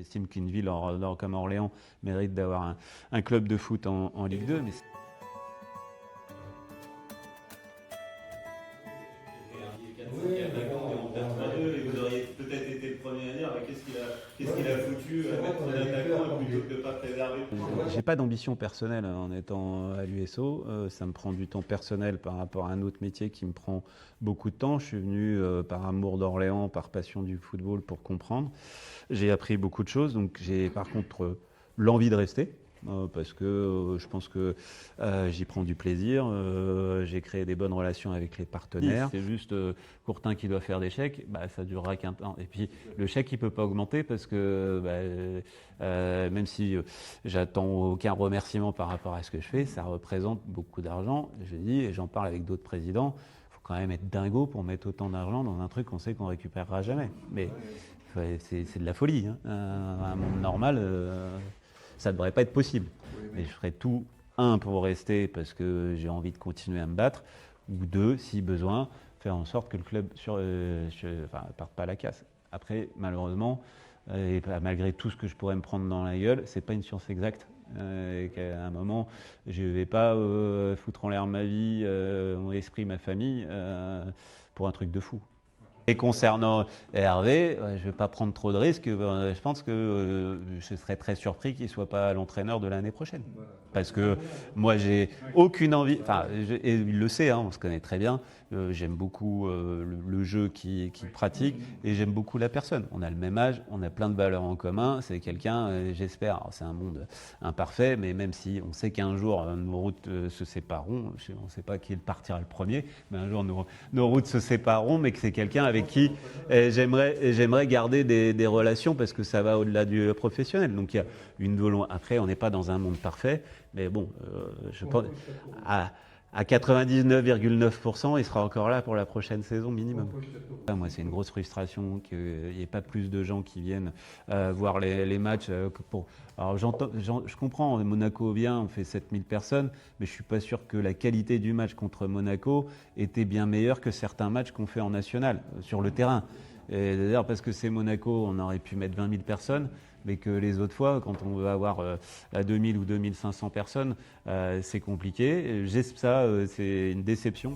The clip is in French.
J'estime qu'une ville comme Orléans mérite d'avoir un club de foot en Ligue 2. Mais vous auriez peut-être été le premier à dire qu'est-ce qu'il a foutu à mettre un attaquant plutôt que de ne pas préserver. j'ai pas d'ambition personnelle en étant à l'USO. Ça me prend du temps personnel par rapport à un autre métier qui me prend beaucoup de temps. Je suis venu par amour d'Orléans, par passion du football pour comprendre. J'ai appris beaucoup de choses. Donc j'ai par contre l'envie de rester. Parce que je pense que j'y prends du plaisir, j'ai créé des bonnes relations avec les partenaires. C'est juste Courtin qui doit faire des chèques, bah, ça durera qu'un temps. Et puis le chèque il peut pas augmenter parce que même si j'attends aucun remerciement par rapport à ce que je fais, ça représente beaucoup d'argent. Je dis et j'en parle avec d'autres présidents, il faut quand même être dingo pour mettre autant d'argent dans un truc qu'on sait qu'on récupérera jamais. Mais c'est de la folie. Hein. Un monde normal. Ça ne devrait pas être possible. Mais je ferai tout, un, pour rester parce que j'ai envie de continuer à me battre, ou deux, si besoin, faire en sorte que le club parte pas à la casse. Après, malheureusement, et malgré tout ce que je pourrais me prendre dans la gueule, c'est pas une science exacte. Et qu'à un moment, je ne vais pas foutre en l'air ma vie, mon esprit, ma famille, pour un truc de fou. Et concernant Hervé, je ne vais pas prendre trop de risques. Je pense que je serais très surpris qu'il ne soit pas l'entraîneur de l'année prochaine. Parce que moi, j'ai aucune envie. Enfin, et il le sait, hein, on se connaît très bien. J'aime beaucoup le jeu qu'il pratique et j'aime beaucoup la personne. On a le même âge, on a plein de valeurs en commun. C'est quelqu'un, j'espère. Alors, c'est un monde imparfait, mais même si on sait qu'un jour nos routes se sépareront, on ne sait pas qui partira le premier, mais un jour nos routes se sépareront, mais que c'est quelqu'un avec qui j'aimerais garder des relations parce que ça va au-delà du professionnel. Donc il y a une volonté. Après, on n'est pas dans un monde parfait, mais bon, je pense à 99,9%, il sera encore là pour la prochaine saison minimum. Moi, c'est une grosse frustration qu'il n'y ait pas plus de gens qui viennent voir les matchs. Alors, je comprends, Monaco vient, on fait 7000 personnes, mais je ne suis pas sûr que la qualité du match contre Monaco était bien meilleure que certains matchs qu'on fait en national, sur le terrain. Et d'ailleurs, parce que c'est Monaco, on aurait pu mettre 20 000 personnes, mais que les autres fois, quand on veut avoir 2000 ou 2500 personnes, c'est compliqué. Ça, c'est une déception.